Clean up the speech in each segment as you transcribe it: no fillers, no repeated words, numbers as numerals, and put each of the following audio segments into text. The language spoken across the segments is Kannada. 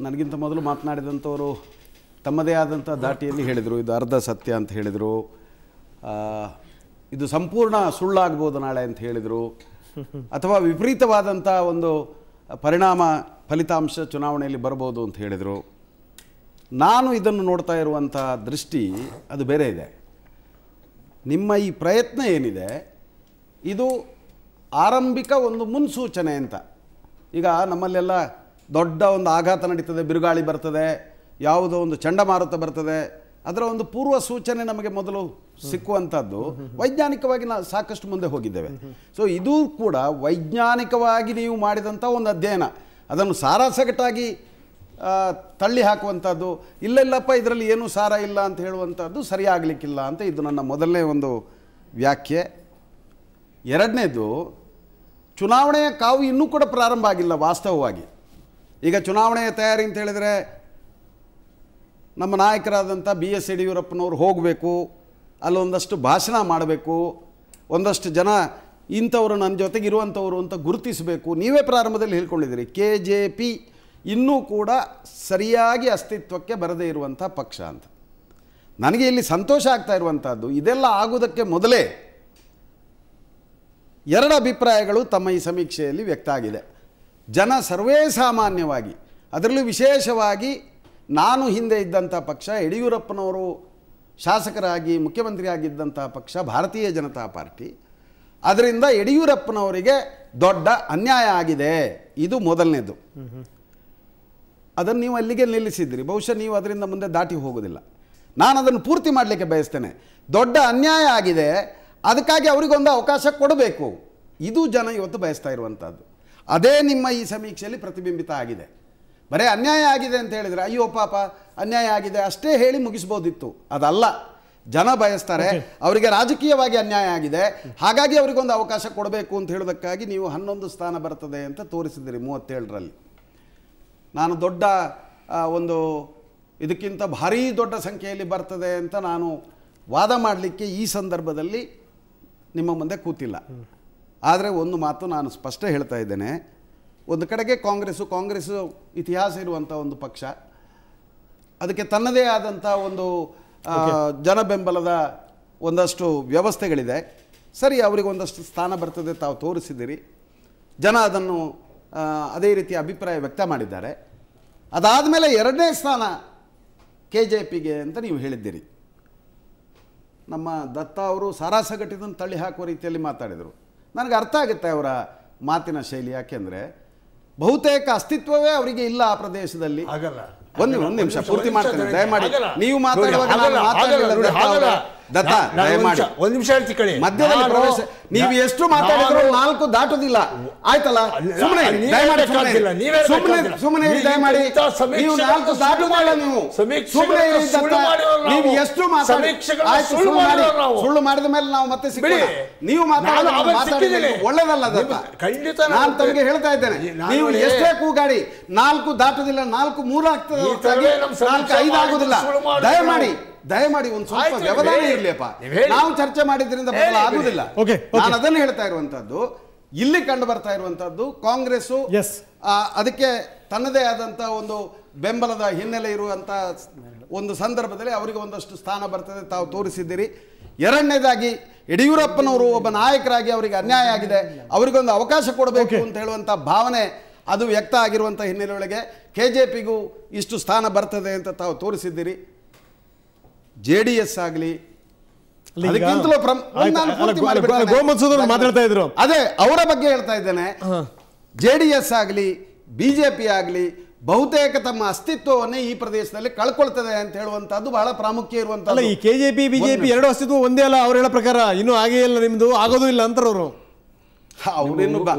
ನನಗಿಂತ ಮೊದಲು ಮಾತನಾಡಿದಂಥವರು ತಮ್ಮದೇ ಆದಂಥ ದಾಟಿಯಲ್ಲಿ ಹೇಳಿದರು, ಇದು ಅರ್ಧ ಸತ್ಯ ಅಂತ ಹೇಳಿದರು, ಇದು ಸಂಪೂರ್ಣ ಸುಳ್ಳಾಗ್ಬೋದು ನಾಳೆ ಅಂತ ಹೇಳಿದರು, ಅಥವಾ ವಿಪರೀತವಾದಂಥ ಒಂದು ಪರಿಣಾಮ ಫಲಿತಾಂಶ ಚುನಾವಣೆಯಲ್ಲಿ ಬರ್ಬೋದು ಅಂತ ಹೇಳಿದರು. ನಾನು ಇದನ್ನು ನೋಡ್ತಾ ಇರುವಂಥ ದೃಷ್ಟಿ ಅದು ಬೇರೆ ಇದೆ. ನಿಮ್ಮ ಈ ಪ್ರಯತ್ನ ಏನಿದೆ ಇದು ಆರಂಭಿಕ ಒಂದು ಮುನ್ಸೂಚನೆ ಅಂತ. ಈಗ ನಮ್ಮಲ್ಲೆಲ್ಲ ದೊಡ್ಡ ಒಂದು ಆಘಾತ ನಡೀತದೆ, ಬಿರುಗಾಳಿ ಬರ್ತದೆ, ಯಾವುದೋ ಒಂದು ಚಂಡಮಾರುತ ಬರ್ತದೆ, ಅದರ ಒಂದು ಪೂರ್ವ ಸೂಚನೆ ನಮಗೆ ಮೊದಲು ಸಿಕ್ಕುವಂಥದ್ದು ವೈಜ್ಞಾನಿಕವಾಗಿ ನಾವು ಸಾಕಷ್ಟು ಮುಂದೆ ಹೋಗಿದ್ದೇವೆ. ಸೊ ಇದು ಕೂಡ ವೈಜ್ಞಾನಿಕವಾಗಿ ನೀವು ಮಾಡಿದಂಥ ಒಂದು ಅಧ್ಯಯನ, ಅದನ್ನು ಸಾರಾಸಗಟಾಗಿ ತಳ್ಳಿ ಹಾಕುವಂಥದ್ದು, ಇಲ್ಲಪ್ಪ ಇದರಲ್ಲಿ ಏನೂ ಸಾರ ಇಲ್ಲ ಅಂತ ಹೇಳುವಂಥದ್ದು ಸರಿಯಾಗಲಿಕ್ಕಿಲ್ಲ ಅಂತ ಇದು ನನ್ನ ಮೊದಲನೇ ಒಂದು ವ್ಯಾಖ್ಯೆ. ಎರಡನೇದು, ಚುನಾವಣೆಯ ಕಾವು ಇನ್ನೂ ಕೂಡ ಪ್ರಾರಂಭ ಆಗಿಲ್ಲ ವಾಸ್ತವವಾಗಿ. ಈಗ ಚುನಾವಣೆಯ ತಯಾರಿ ಅಂತ ಹೇಳಿದರೆ ನಮ್ಮ ನಾಯಕರಾದಂಥ BS ಯಡಿಯೂರಪ್ಪನವರು ಹೋಗಬೇಕು, ಅಲ್ಲೊಂದಷ್ಟು ಭಾಷಣ ಮಾಡಬೇಕು, ಒಂದಷ್ಟು ಜನ ಇಂಥವರು ನನ್ನ ಜೊತೆಗೆ ಇರುವಂಥವರು ಅಂತ ಗುರುತಿಸಬೇಕು. ನೀವೇ ಪ್ರಾರಂಭದಲ್ಲಿ ಹೇಳ್ಕೊಂಡಿದ್ದೀರಿ KJP ಇನ್ನೂ ಕೂಡ ಸರಿಯಾಗಿ ಅಸ್ತಿತ್ವಕ್ಕೆ ಬರದೇ ಇರುವಂಥ ಪಕ್ಷ ಅಂತ. ನನಗೆ ಇಲ್ಲಿ ಸಂತೋಷ ಆಗ್ತಾ ಇರುವಂಥದ್ದು, ಇದೆಲ್ಲ ಆಗುವುದಕ್ಕೆ ಮೊದಲೇ ಎರಡು ಅಭಿಪ್ರಾಯಗಳು ತಮ್ಮ ಈ ಸಮೀಕ್ಷೆಯಲ್ಲಿ ವ್ಯಕ್ತ ಆಗಿದೆ. ಜನ ಸರ್ವೇ ಸಾಮಾನ್ಯವಾಗಿ, ಅದರಲ್ಲೂ ವಿಶೇಷವಾಗಿ ನಾನು ಹಿಂದೆ ಇದ್ದಂಥ ಪಕ್ಷ, ಯಡಿಯೂರಪ್ಪನವರು ಶಾಸಕರಾಗಿ ಮುಖ್ಯಮಂತ್ರಿ ಆಗಿದ್ದಂಥ ಪಕ್ಷ ಭಾರತೀಯ ಜನತಾ ಪಾರ್ಟಿ, ಅದರಿಂದ ಯಡಿಯೂರಪ್ಪನವರಿಗೆ ದೊಡ್ಡ ಅನ್ಯಾಯ ಆಗಿದೆ, ಇದು ಮೊದಲನೇದು. ಅದನ್ನು ನೀವು ಅಲ್ಲಿಗೆ ನಿಲ್ಲಿಸಿದ್ರಿ, ಬಹುಶಃ ನೀವು ಅದರಿಂದ ಮುಂದೆ ದಾಟಿ ಹೋಗೋದಿಲ್ಲ. ನಾನು ಅದನ್ನು ಪೂರ್ತಿ ಮಾಡಲಿಕ್ಕೆ ಬಯಸ್ತೇನೆ. ದೊಡ್ಡ ಅನ್ಯಾಯ ಆಗಿದೆ, ಅದಕ್ಕಾಗಿ ಅವರಿಗೊಂದು ಅವಕಾಶ ಕೊಡಬೇಕು, ಇದು ಜನ ಇವತ್ತು ಬಯಸ್ತಾ ಇರುವಂಥದ್ದು. ಅದೇ ನಿಮ್ಮ ಈ ಸಮೀಕ್ಷೆಯಲ್ಲಿ ಪ್ರತಿಬಿಂಬಿತ ಆಗಿದೆ. ಬರೀ ಅನ್ಯಾಯ ಆಗಿದೆ ಅಂತ ಹೇಳಿದರೆ ಅಯ್ಯೋ ಪಾಪ ಅನ್ಯಾಯ ಆಗಿದೆ ಅಷ್ಟೇ ಹೇಳಿ ಮುಗಿಸ್ಬೋದಿತ್ತು. ಅದಲ್ಲ, ಜನ ಬಯಸ್ತಾರೆ ಅವರಿಗೆ ರಾಜಕೀಯವಾಗಿ ಅನ್ಯಾಯ ಆಗಿದೆ, ಹಾಗಾಗಿ ಅವರಿಗೊಂದು ಅವಕಾಶ ಕೊಡಬೇಕು ಅಂತ ಹೇಳೋದಕ್ಕಾಗಿ ನೀವು 11 ಸ್ಥಾನ ಬರ್ತದೆ ಅಂತ ತೋರಿಸಿದಿರಿ 37ರಲ್ಲಿ. ನಾನು ದೊಡ್ಡ ಒಂದು ಇದಕ್ಕಿಂತ ಭಾರೀ ದೊಡ್ಡ ಸಂಖ್ಯೆಯಲ್ಲಿ ಬರ್ತದೆ ಅಂತ ನಾನು ವಾದ ಮಾಡಲಿಕ್ಕೆ ಈ ಸಂದರ್ಭದಲ್ಲಿ ನಿಮ್ಮ ಮುಂದೆ ಕೂತಿಲ್ಲ. ಆದರೆ ಒಂದು ಮಾತು ನಾನು ಸ್ಪಷ್ಟ ಹೇಳ್ತಾ ಇದ್ದೇನೆ, ಒಂದು ಕಡೆಗೆ ಕಾಂಗ್ರೆಸ್ಸು ಇತಿಹಾಸ ಇರುವಂಥ ಒಂದು ಪಕ್ಷ, ಅದಕ್ಕೆ ತನ್ನದೇ ಆದಂಥ ಒಂದು ಜನ ಬೆಂಬಲದ ಒಂದಷ್ಟು ವ್ಯವಸ್ಥೆಗಳಿದೆ. ಸರಿ, ಅವರಿಗೆ ಒಂದಷ್ಟು ಸ್ಥಾನ ಬರ್ತದೆ ತಾವು ತೋರಿಸಿದ್ದೀರಿ, ಜನ ಅದನ್ನು ಅದೇ ರೀತಿ ಅಭಿಪ್ರಾಯ ವ್ಯಕ್ತ ಮಾಡಿದ್ದಾರೆ. ಅದಾದಮೇಲೆ ಎರಡನೇ ಸ್ಥಾನ KJPಗೆ ಅಂತ ನೀವು ಹೇಳಿದ್ದೀರಿ. ನಮ್ಮ ದತ್ತ ಅವರು ಸಾರಾಸಗಟಿದನ್ನು ತಳ್ಳಿ ಹಾಕುವ ರೀತಿಯಲ್ಲಿ ಮಾತಾಡಿದರು. ನನಗೆ ಅರ್ಥ ಆಗುತ್ತೆ ಅವರ ಮಾತಿನ ಶೈಲಿ, ಯಾಕೆಂದರೆ ಬಹುತೇಕ ಅಸ್ತಿತ್ವವೇ ಅವರಿಗೆ ಇಲ್ಲ ಆ ಪ್ರದೇಶದಲ್ಲಿ. ಒಂದು ನಿಮಿಷ ಪೂರ್ತಿ ಮಾಡ್ತೇನೆ ದಯಮಾಡಿ. ನೀವು ಮಾತಾಡುವಾಗ ದತ್ತ ದಯಮಾಡಿ ಒಂದು ನಿಮಿಷ ಹೇಳ್ತೀನಿ, ಮಧ್ಯದಲ್ಲಿ ಪ್ರವೇಶ ನೀವು ಎಷ್ಟು ಮಾತಾಡಿದ್ರು 4 ದಾಟುದಿಲ್ಲ, ಆಯ್ತಲ್ಲ? ಸುಮ್ಮನೆ ದಯಮಾಡಿ ಸುಮ್ಮನೆ ದಯಮಾಡಿ ನೀವು 4 ದಾಟುದಿಲ್ಲ. ನೀವು ಸುಮ್ಮನೆ ನೀವು ಎಷ್ಟು ಸುಳ್ಳು ಮಾಡಿದ ಮೇಲೆ ನಾವು ಮತ್ತೆ ಸಿಕ್ಕಿಲ್ಲ. ನೀವು ಮಾತಾಡಿದ್ರೆ ಒಳ್ಳೆದಲ್ಲ ದತ್ತ, ಖಂಡಿತ ನಾನು ತಮಗೆ ಹೇಳ್ತಾ ಇದ್ದೇನೆ. ನೀವು ಎಷ್ಟೇ ಕೂಗಾಡಿ 4 ದಾಟುದಿಲ್ಲ, 4 3 ಆಗ್ತದೆ, 4 5 ಆಗುದಿಲ್ಲ. ದಯಮಾಡಿ ಒಂದು ಸ್ವಲ್ಪ ವ್ಯವಧಾನ ಇರಲಿಯಪ್ಪ. ನಾವು ಚರ್ಚೆ ಮಾಡಿದ್ರಿಂದ ಬದಲ ಆಗುದಿಲ್ಲ. ನಾನು ಅದನ್ನು ಹೇಳ್ತಾ ಇರುವಂತದ್ದು, ಇಲ್ಲಿ ಕಂಡು ಬರ್ತಾ ಇರುವಂತದ್ದು ಕಾಂಗ್ರೆಸ್ ಅದಕ್ಕೆ ತನ್ನದೇ ಆದಂತ ಒಂದು ಬೆಂಬಲದ ಹಿನ್ನೆಲೆ ಇರುವಂತ ಒಂದು ಸಂದರ್ಭದಲ್ಲಿ ಅವರಿಗೆ ಒಂದಷ್ಟು ಸ್ಥಾನ ಬರ್ತದೆ, ತಾವು ತೋರಿಸಿದ್ದೀರಿ. ಎರಡನೇದಾಗಿ ಯಡಿಯೂರಪ್ಪನವರು ಒಬ್ಬ ನಾಯಕರಾಗಿ ಅವರಿಗೆ ಅನ್ಯಾಯ ಆಗಿದೆ, ಅವರಿಗೊಂದು ಅವಕಾಶ ಕೊಡಬೇಕು ಅಂತ ಹೇಳುವಂತ ಭಾವನೆ ಅದು ವ್ಯಕ್ತ ಆಗಿರುವಂತ ಹಿನ್ನೆಲೆಯೊಳಗೆ KJPಗೂ ಇಷ್ಟು ಸ್ಥಾನ ಬರ್ತದೆ ಅಂತ ತಾವು ತೋರಿಸಿದ್ದೀರಿ. JDS ಆಗಲಿ ಮಾತಾಡ್ತಾ ಇದ್ರು, ಅದೇ ಅವರ ಬಗ್ಗೆ ಹೇಳ್ತಾ ಇದ್ದೇನೆ. JDS ಆಗಲಿ BJP ಆಗಲಿ ಬಹುತೇಕ ತಮ್ಮ ಅಸ್ತಿತ್ವವನ್ನೇ ಈ ಪ್ರದೇಶದಲ್ಲಿ ಕಳ್ಕೊಳ್ತದೆ ಅಂತ ಹೇಳುವಂತದ್ದು ಬಹಳ ಪ್ರಾಮುಖ್ಯ ಇರುವಂತದ್ದು. ಈ KJP BJP ಎರಡು ಅಸ್ತಿತ್ವ ಒಂದೇ ಅಲ್ಲ, ಅವ್ರು ಹೇಳೋ ಪ್ರಕಾರ ಇನ್ನೂ ಆಗೇ ಇಲ್ಲ, ನಿಮ್ದು ಆಗೋದು ಇಲ್ಲ ಅಂತಾರೆ ಅವರು.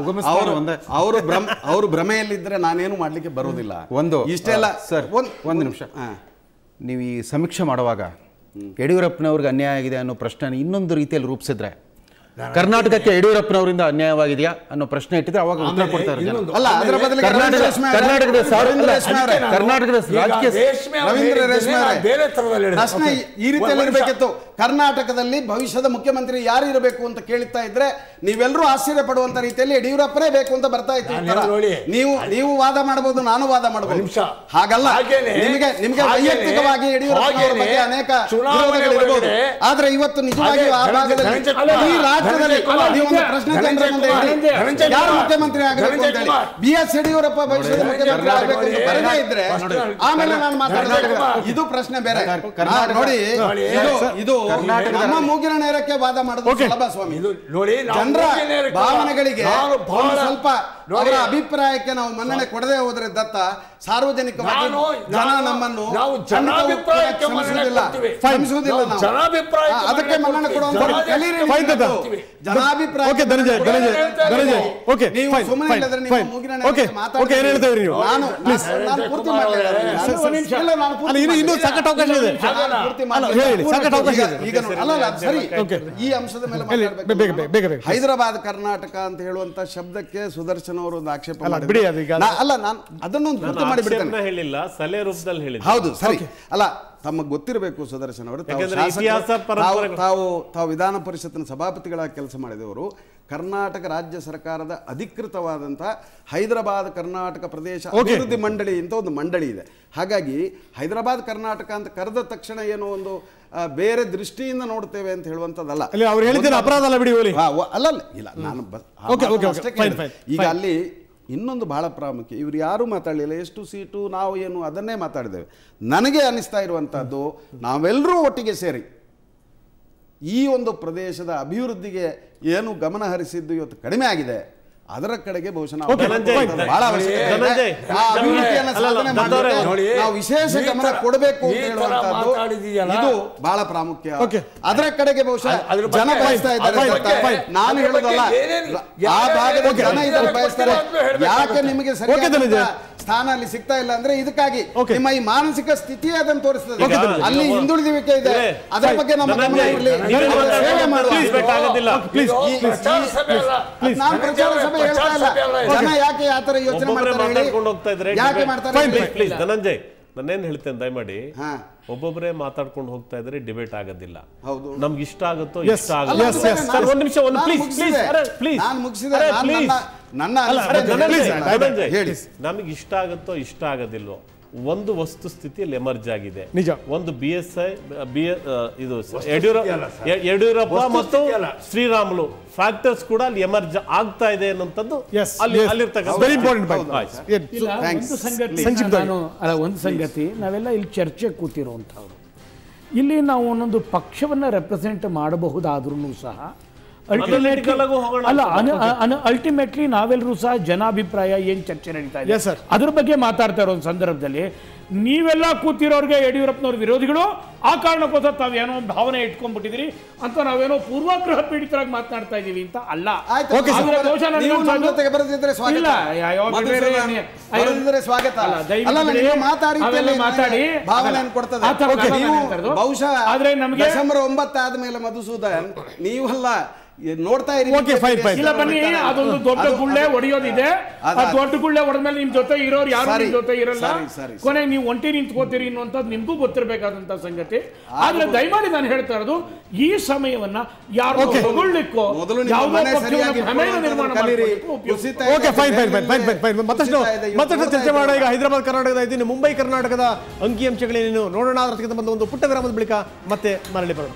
ಅವರು ಭ್ರಮೆಯಲ್ಲಿದ್ದರೆ ನಾನೇನು ಮಾಡ್ಲಿಕ್ಕೆ ಬರೋದಿಲ್ಲ. ಇಷ್ಟೆಲ್ಲ ಸರ್ ಒಂದು ನಿಮಿಷ, ನೀವು ಈ ಸಮೀಕ್ಷೆ ಮಾಡುವಾಗ ಯಡಿಯೂರಪ್ಪನವ್ರಿಗೆ ಅನ್ಯಾಯ ಆಗಿದೆ ಅನ್ನೋ ಪ್ರಶ್ನೆ ಇನ್ನೊಂದು ರೀತಿಯಲ್ಲಿ ರೂಪಿಸಿದ್ರೆ ಕರ್ನಾಟಕಕ್ಕೆ ಯಡಿಯೂರಪ್ಪನವರಿಂದ ಅನ್ಯಾಯವಾಗಿದೆಯಾ ಅನ್ನೋ ಪ್ರಶ್ನೆ ಇಟ್ಟಿದ್ರೆ ಅವಾಗ ಉತ್ತರ ಕೊಡ್ತಾರೆ ಜನ. ಅಲ್ಲ, ಅದರ ಬದಲಿಗೆ ಕರ್ನಾಟಕದ ರಾಜಕೀಯ ರವೀಂದ್ರ ರೇಷ್ಮೆ ಅವರೇ, ಬೇರೆ ತರದಲ್ಲಿ ಪ್ರಶ್ನೆ ಈ ರೀತಿಯಲ್ಲಿ ಇರಬೇಕಿತ್ತು. ಕರ್ನಾಟಕದಲ್ಲಿ ಭವಿಷ್ಯದ ಮುಖ್ಯಮಂತ್ರಿ ಯಾರು ಇರಬೇಕು ಅಂತ ಕೇಳ್ತಾ ಇದ್ರೆ ನೀವೆಲ್ಲರೂ ಆಶ್ಚರ್ಯ ಪಡುವಂತ ರೀತಿಯಲ್ಲಿ ಯಡಿಯೂರಪ್ಪನೇ ಬೇಕು ಅಂತ ಬರ್ತಾ ಇತ್ತು ಉತ್ತರ. ನೀವು ವಾದ ಮಾಡಬಹುದು, ನಾನು ವಾದ ಮಾಡಬಹುದು. ಹಾಗಲ್ಲ, ನಿಮಗೆ ವೈಯಕ್ತಿಕವಾಗಿ ಯಡಿಯೂರಪ್ಪನವರ ಬಗ್ಗೆ ಅನೇಕ ವಿರೋಧಗಳಿರಬಹುದು. ಆದ್ರೆ ಇವತ್ತು ನಿಜವಾಗಿ ಆ ಭಾಗದಲ್ಲಿ ಈ ರಾಜ್ಯದಲ್ಲಿ ನೀವು ಒಂದು ಪ್ರಶ್ನೆ ಜನರ ಮುಂದೆ ಇಡಿ, ಯಾರು ಮುಖ್ಯಮಂತ್ರಿ ಆಗಬೇಕು ಅಂತ ಹೇಳಿ. BS ಯಡಿಯೂರಪ್ಪ ಭವಿಷ್ಯದ ಮುಖ್ಯಮಂತ್ರಿ ಆಗಬೇಕು ಅಂತ ಬರದೇ ಇದ್ರೆ ಆಮೇಲೆ ನಾನು ಮಾತಾಡೋದು. ಇದು ಪ್ರಶ್ನೆ ಬೇರೆ. ನೋಡಿ, ಇದು ನಮ್ಮ ಮೂಗಿನ ನೇರಕ್ಕೆ ವಾದ ಮಾಡೋದು ಸುಲಭ ಸ್ವಾಮಿ. ಜನರ ಭಾವನೆಗಳಿಗೆ ಸ್ವಲ್ಪ ಅವರ ಅಭಿಪ್ರಾಯಕ್ಕೆ ನಾವು ಮನ್ನಣೆ ಕೊಡದೆ ಹೋದ್ರೆ ದತ್ತ ಸಾರ್ವಜನಿಕವಾಗಿ ಜನ ನಮ್ಮನ್ನು ಕ್ಷಮಿಸುವುದಿಲ್ಲ. ಅದಕ್ಕೆ ಮನ್ನಣೆ ಕೊಡುವಂತ ಜನಾಭಿಪ್ರಾಯ ನೀವು ಸುಮ್ಮನೆ ಇಲ್ಲದ್ರೆ ನೀವು ಮೂಗಿನ ನೇರಕ್ಕೆ ಮಾತಾಡ್ತೀವಿ. ನಾನು ಪೂರ್ತಿ ಸರಿ, ಈ ಅಂಶದ ಮೇಲೆ ಹೈದರಾಬಾದ್ ಕರ್ನಾಟಕ ಅಂತ ಹೇಳುವಂತ ಶಬ್ದಕ್ಕೆ ಸುದರ್ಶನ್ ಅವರು ಒಂದು ಆಕ್ಷೇಪ ಅಲ್ಲ, ನಾನು ಅದನ್ನೊಂದು ಪೂರ್ತಿ ಮಾಡಿ ಬಿಡ್ತೇನೆ. ಹೇಳಿಲ್ಲ, ಸಲಹೆ ರೂಪದಲ್ಲಿ ಹೇಳಿಲ್ಲ. ಹೌದು, ಸರಿ. ಅಲ್ಲ, ತಮಗೆ ಗೊತ್ತಿರಬೇಕು ಸುದರ್ಶನ್ ಅವರು, ತಾವು ವಿಧಾನ ಪರಿಷತ್ತಿನ ಸಭಾಪತಿಗಳಾಗಿ ಕೆಲಸ ಮಾಡಿದವರು. ಕರ್ನಾಟಕ ರಾಜ್ಯ ಸರ್ಕಾರದ ಅಧಿಕೃತವಾದಂತಹ ಹೈದರಾಬಾದ್ ಕರ್ನಾಟಕ ಪ್ರದೇಶ ಅಭಿವೃದ್ಧಿ ಮಂಡಳಿ ಅಂತ ಒಂದು ಮಂಡಳಿ ಇದೆ. ಹಾಗಾಗಿ ಹೈದರಾಬಾದ್ ಕರ್ನಾಟಕ ಅಂತ ಕರೆದ ತಕ್ಷಣ ಏನೋ ಒಂದು ಬೇರೆ ದೃಷ್ಟಿಯಿಂದ ನೋಡ್ತೇವೆ ಅಂತ ಹೇಳುವಂಥದ್ದಲ್ಲ. ಅಪರಾಧ ಅಲ್ಲ ಬಿಡಿ. ಅಲ್ಲ ಇಲ್ಲ, ನಾನು ಈಗ ಅಲ್ಲಿ ಇನ್ನೊಂದು ಬಹಳ ಪ್ರಾಮುಖ್ಯ, ಇವರು ಯಾರೂ ಮಾತಾಡಲಿಲ್ಲ. ಎಷ್ಟು ಸೀಟು ನಾವು ಏನು ಅದನ್ನೇ ಮಾತಾಡಿದ್ದೇವೆ. ನನಗೆ ಅನಿಸ್ತಾ ಇರುವಂಥದ್ದು, ನಾವೆಲ್ಲರೂ ಒಟ್ಟಿಗೆ ಸೇರಿ ಈ ಒಂದು ಪ್ರದೇಶದ ಅಭಿವೃದ್ಧಿಗೆ ಏನು ಗಮನ ಹರಿಸಿದ್ದು ಇವತ್ತು ಕಡಿಮೆ ಆಗಿದೆ, ಅದರ ಕಡೆಗೆ ಬಹುಶಃ ನಾವು ವಿಶೇಷ ಗಮನ ಕೊಡಬೇಕು ಅಂತ ಹೇಳುವಂತದ್ದು ಇದು ಬಹಳ ಪ್ರಾಮುಖ್ಯ. ಅದರ ಕಡೆಗೆ ಬಹುಶಃ ಜನ ಬಯಸ್ತಾ ಇದ್ದಾರೆ. ನಾನು ಹೇಳೋದಲ್ಲ, ಆ ಭಾಗದ ಜನ ಇದನ್ನು ಬಯಸ್ತಾರೆ. ಯಾಕೆ ನಿಮಗೆ ಸರಿಯಾದ ಸ್ಥಾನ ಅಲ್ಲಿ ಸಿಗ್ತಾ ಇಲ್ಲ ಅಂದ್ರೆ ಇದಕ್ಕಾಗಿ ನಿಮ್ಮ ಈ ಮಾನಸಿಕ ಸ್ಥಿತಿಯೇ ಅದನ್ನು ತೋರಿಸ್ತದೆ. ಅಲ್ಲಿ ಹಿಂದುಳಿದಿವಿಕೆ ಇದೆ, ಅದರ ಬಗ್ಗೆ ನಮ್ಮ ಗಮನ ಇರಲಿ. ಸೇವೆ ಮಾಡುವ ನಾನು ಪ್ರಚಾರ ಸಭೆ ಹೇಳ್ತಾ ಇಲ್ಲ. ಜನ ಯಾಕೆ ಆ ತರ ಯೋಚನೆ ಮಾಡ್ತಾರೆ, ಯಾಕೆ ಮಾಡ್ತಾರೆ? ಧನಂಜಯ್, ನಾನೇನ್ ಹೇಳ್ತೇನೆ ದಯಮಾಡಿ, ಒಬ್ಬೊಬ್ಬರೇ ಮಾತಾಡ್ಕೊಂಡು ಹೋಗ್ತಾ ಇದ್ರೆ ಡಿಬೇಟ್ ಆಗೋದಿಲ್ಲ. ನಮ್ಗೆ ಇಷ್ಟ ಆಗುತ್ತೋ ಇಷ್ಟ ಆಗುತ್ತೆ. ಒಂದ್ ನಿಮಿಷ, ನಮಗೆ ಇಷ್ಟ ಆಗುತ್ತೋ ಇಷ್ಟ ಆಗೋದಿಲ್ವೋ ಒಂದು ವಸ್ತು ಸ್ಥಿತಿಯಲ್ಲಿ ಎಮರ್ಜ್ ಆಗಿದೆ. ನಿಜ. ಒಂದು ಇದು ಯಡಿಯೂರಪ್ಪ ಮತ್ತು ಶ್ರೀರಾಮುಲು ಫ್ಯಾಕ್ಟರ್ಸ್ ಕೂಡ ಅಲ್ಲಿ ಎಮರ್ಜ್ ಆಗ್ತಾ ಇದೆ ಅನ್ನೋಂಥದ್ದು ಒಂದು ಸಂಗತಿ. ನಾವೆಲ್ಲ ಇಲ್ಲಿ ಚರ್ಚೆ ಕೂತಿರುವಂಥವ್ರು, ಇಲ್ಲಿ ನಾವು ಒಂದೊಂದು ಪಕ್ಷವನ್ನ ರೆಪ್ರೆಸೆಂಟ್ ಮಾಡಬಹುದಾದ್ರೂ ಸಹ ಅಲ್ಟಿಮೇಟ್ಲಿ ನಾವೆಲ್ಲರೂ ಸಹ ಜನಾಭಿಪ್ರಾಯ ಏನ್ ಚರ್ಚೆ ನಡೀತಾ ಇದೆ ಅದ್ರ ಬಗ್ಗೆ ಮಾತಾಡ್ತಾ ಇರೋ ಸಂದರ್ಭದಲ್ಲಿ ನೀವೆಲ್ಲ ಕೂತಿರೋರಿಗೆ ಯಡಿಯೂರಪ್ಪನವ್ರ ವಿರೋಧಿಗಳು ಆ ಕಾರಣಕ್ಕೋಸ್ಕರ ತಾವೇನೋ ಭಾವನೆ ಇಟ್ಕೊಂಡ್ಬಿಟ್ಟಿದ್ರಿ ಅಂತ ನಾವೇನೋ ಪೂರ್ವಾಗ್ರಹ ಪೀಡಿತರಾಗಿ ಮಾತನಾಡ್ತಾ ಇದೀವಿ ಅಂತ ಅಲ್ಲ. ಆದ್ರೆ ನಮಗೆ ಡಿಸೆಂಬರ್ 9 ಆದ್ಮೇಲೆ ಮಧುಸೂದನ್ ನೀವಲ್ಲ ನೋಡ್ತಾ ಇರಿ. ಇಲ್ಲ ಬನ್ನಿ, ಅದೊಂದು ದೊಡ್ಡ ಗುಳ್ಳೆ ಹೊಡೆಯೋದಿದೆ. ಆ ದೊಡ್ಡ ಗುಳ್ಳೆ ಹೊಡೆದ್ಮೇಲೆ ನಿಮ್ ಜೊತೆ ಇರೋರು ಯಾರು ನಿಮ್ ಜೊತೆ ಇರಲ್ಲ. ಕೊನೆಗೆ ನೀವು ಒಂಟಿ ನಿಂತ್ಕೋತೀರಿ ಅನ್ನುವಂಥದ್ದು ನಿಮ್ಗೂ ಗೊತ್ತಿರಬೇಕಾದಂತ ಸಂಗತಿ. ಆದ್ರೆ ದಯಮಾಡಿ ನಾನು ಹೇಳ್ತಾ ಇರೋದು, ಈ ಸಮಯವನ್ನ ಯಾರು ಹೊಗಳಿಕ್ಕೋ ಮತ್ತಷ್ಟು ಚರ್ಚೆ ಮಾಡೋಣ. ಈಗ ಹೈದರಾಬಾದ್ ಕರ್ನಾಟಕದ ಇದ್ದೀನಿ, ಮುಂಬೈ ಕರ್ನಾಟಕದ ಅಂಕಿಅಂಶಗಳೇನೇನು ನೋಡೋಣ. ಅದರ ಬಂದ ಒಂದು ಪುಟ್ಟ ವಿರಾಮದ ಬಳಿಕ ಮತ್ತೆ ಮರಳಿ ಬರೋಣ.